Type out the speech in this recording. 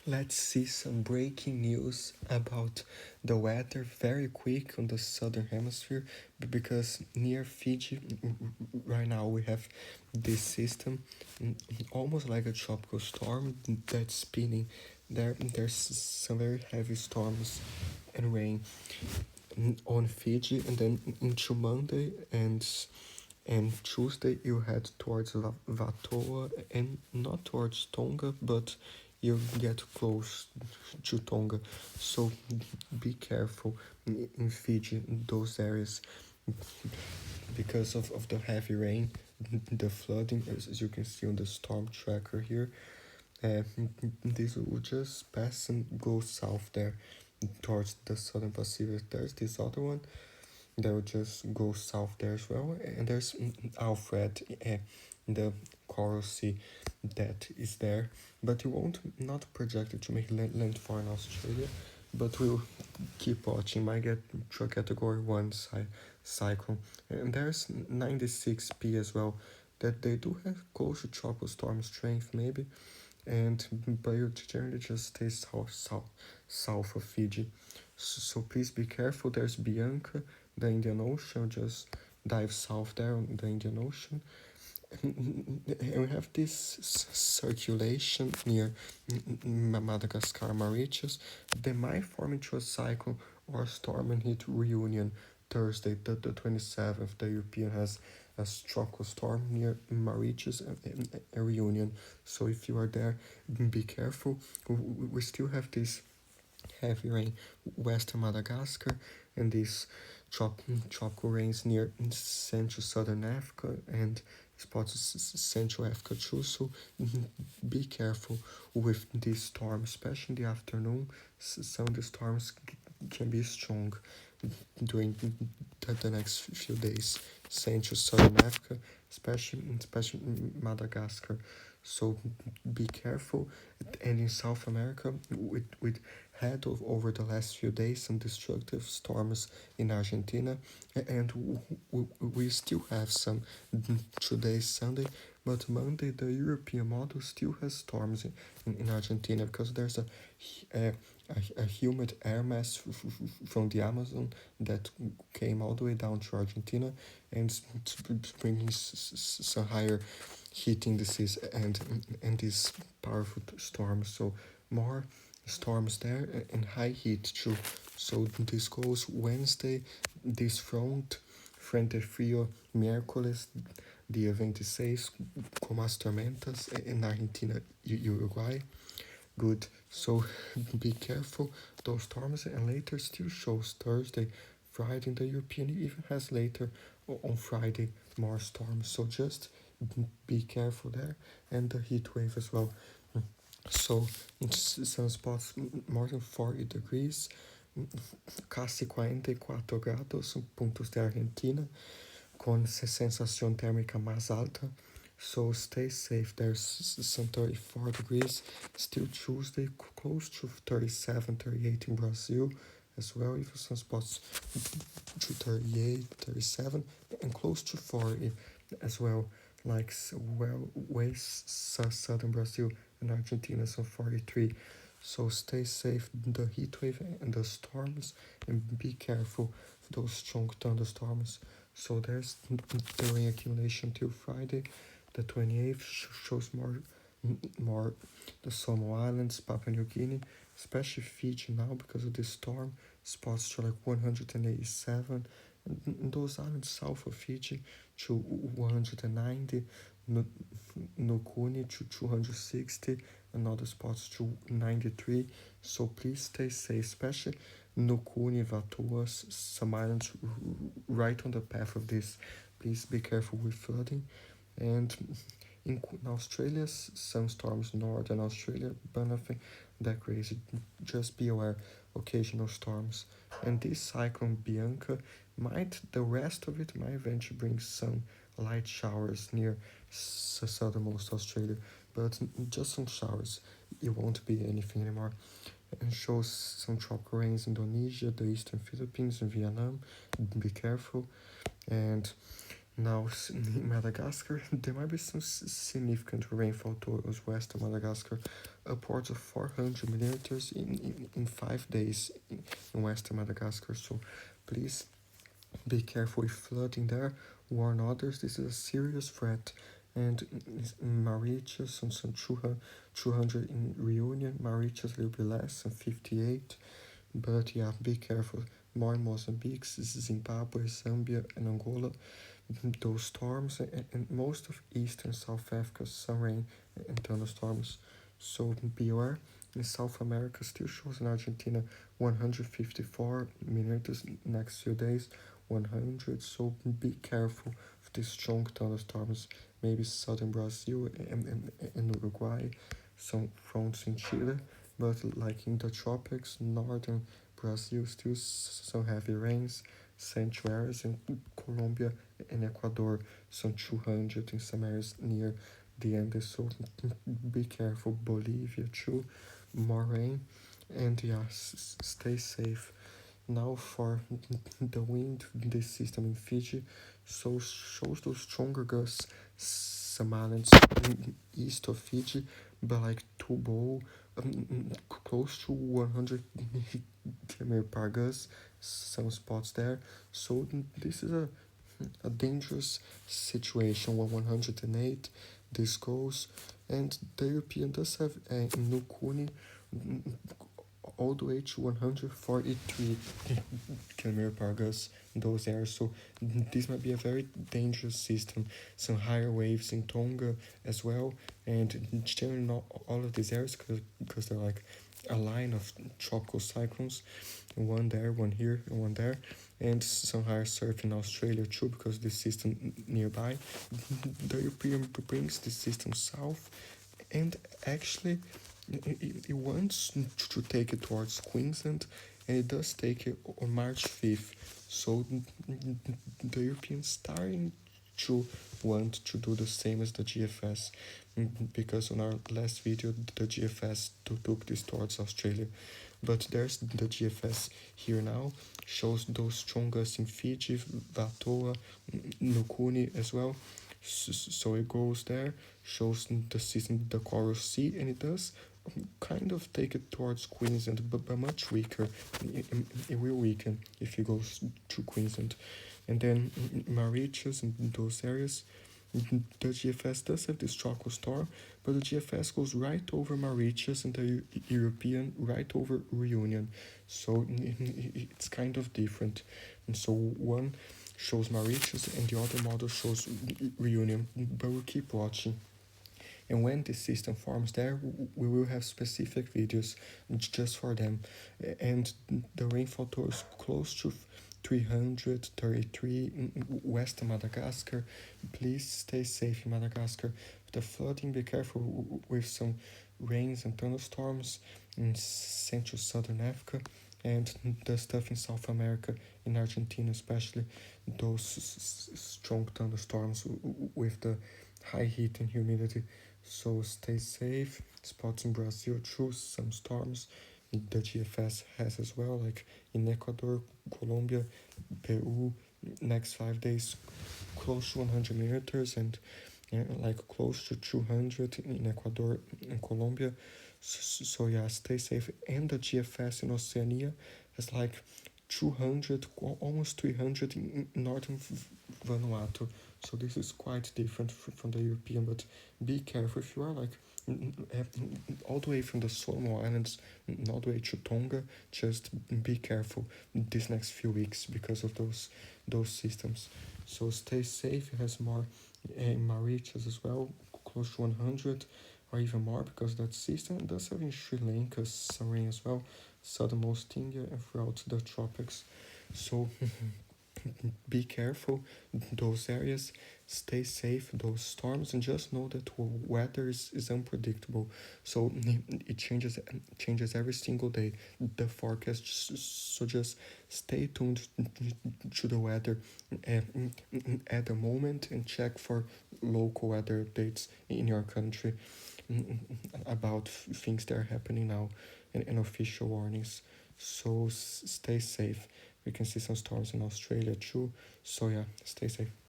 Let's see some breaking news about the weather very quick on the southern hemisphere because near Fiji right now we have this system almost like a tropical storm that's spinning. There's some very heavy storms and rain on Fiji, and then into Monday and Tuesday you head towards Vanuatu and not towards Tonga, but you get close to Tonga. So be careful in Fiji, in those areas, because of the heavy rain, the flooding, as you can see on the storm tracker here. Uh, this will just pass and go south there towards the southern Pacific. There's this other one that will just go south there as well. And there's Alfred, the Coral Sea that is there, but it won't not projected to make landfall in Australia, but we'll keep watching. Might get to a category 1 cyclone. And there's 96P as well, that they do have close to tropical storm strength maybe, and but you generally just stay south of Fiji. So please be careful. There's Bianca, the Indian Ocean, just dive south there on the Indian Ocean. And we have this circulation near Madagascar, Mauritius. They might form into a cyclone or a storm and hit Reunion Thursday, the 27th. The European has a tropical storm near Mauritius and Reunion. So if you are there, be careful. We still have this heavy rain western Madagascar and these tropical rains near central southern Africa and spots Central Africa too. So be careful with these storms, especially in the afternoon. Some of the storms can be strong during the next few days. Central southern Africa, especially Madagascar. So be careful. And in South America, with had over the last few days some destructive storms in Argentina, and we still have some today Sunday, but Monday the European model still has storms in Argentina because there's a humid air mass from the Amazon that came all the way down to Argentina and bringing some higher heat indices and these powerful storms. So more storms there and high heat too. So this goes Wednesday, this Frente Frio miércoles, dia 26, com as tormentas in Argentina, Uruguay. Good. So be careful those storms, and later still shows Thursday, Friday in the European even has later on Friday more storms. So just be careful there, and the heat wave as well. So in some spots more than 40 degrees, casi 44 grados, puntos de Argentina, con sensación térmica más alta. So stay safe. There's some 34 degrees, still Tuesday, close to 37, 38 in Brazil as well, even some spots to 38, 37, and close to 40 as well, like southern Brazil and Argentina, some 43. So stay safe, the heat wave and the storms, and be careful of those strong thunderstorms. So there's the rain accumulation till Friday, the 28th shows more the Samoa Islands, Papua New Guinea, especially Fiji now because of this storm, spots to like 187, and those islands south of Fiji to 190, Nukuni to 260, and other spots to 93. So please stay safe, especially Nukuni, Vanuatu, some islands right on the path of this. Please be careful with flooding. And in Australia, some storms, northern Australia, but nothing that crazy. Just be aware, occasional storms. And this cyclone Bianca the rest of it might eventually bring some light showers near southernmost Australia, but just some showers. It won't be anything anymore. And shows some tropical rains in Indonesia, the eastern Philippines, and Vietnam. Be careful. And Now, in Madagascar, there might be some significant rainfall towards western Madagascar, upwards of 400 millimeters in 5 days in western Madagascar. So please be careful with flooding there. Warn others, this is a serious threat. And in Mauritius, some 200 in Reunion, Mauritius a little bit less, some 58. But yeah, be careful. More in Mozambique, Zimbabwe, Zambia, and Angola, those storms, and most of eastern South Africa, some rain and thunderstorms. So beware. In South America, still shows in Argentina 154 millimeters next few days, 100. So be careful of these strong thunderstorms. Maybe southern Brazil and Uruguay, some fronts in Chile, but like in the tropics, northern Brazil, still some heavy rains, central areas in Colombia and Ecuador, some 200 in some areas near the Andes. So be careful. Bolivia too, more rain, and yeah, stay safe. Now for the wind, this system in Fiji so shows those stronger gusts. Some islands east of Fiji, but like Tubo, close to 100 km per gust. Some spots there. So this is a dangerous situation. 108 this goes, and the European does have Nukuni all the way to 143 km per gust in those areas. So this might be a very dangerous system. Some higher waves in Tonga as well, and generally not all of these areas because they're like a line of tropical cyclones, one there, one here, and one there, and some higher surf in Australia too because this system nearby. The European brings this system south, and actually it wants to take it towards Queensland, and it does take it on March 5th. So the Europeans starting to want to do the same as the GFS, because on our last video the GFS took this towards Australia, but there's the GFS here now, shows those strong gusts in Fiji, Vanuatu, Nukuni as well. So it goes there, shows the system, the Coral Sea, and it does kind of take it towards Queensland, but much weaker. It will weaken if it goes to Queensland. And then Mauritius and those areas, the GFS does have this tropical storm, but the GFS goes right over Mauritius and the European right over Reunion. So it's kind of different. And so one shows Mauritius and the other model shows Reunion, but we'll keep watching. And when this system forms there, we will have specific videos just for them. And the rainfall totals close to 333 in western Madagascar. Please stay safe in Madagascar. The flooding, be careful with some rains and thunderstorms in central southern Africa, and the stuff in South America, in Argentina especially, those strong thunderstorms with the high heat and humidity. So stay safe. Spots in Brazil too, some storms. The GFS has as well, like in Ecuador, Colombia, Peru. Next 5 days, close to 100 millimeters, and like close to 200 in Ecuador and Colombia. So yeah, stay safe. And the GFS in Oceania has like 200, almost 300 in northern Vanuatu. So this is quite different from the European, but be careful if you are like all the way from the Samoa Islands all the way to Tonga. Just be careful these next few weeks because of those systems. So stay safe. It has more Mauritius as well, close to 100 or even more, because that system does have in Sri Lanka some rain as well, southernmost India and throughout the tropics. So be careful those areas, stay safe those storms, and just know that weather is unpredictable. So it changes every single day, the forecast. So just stay tuned to the weather at the moment, and check for local weather updates in your country about things that are happening now, and official warnings. So stay safe. We can see some storms in Australia too. So yeah, stay safe.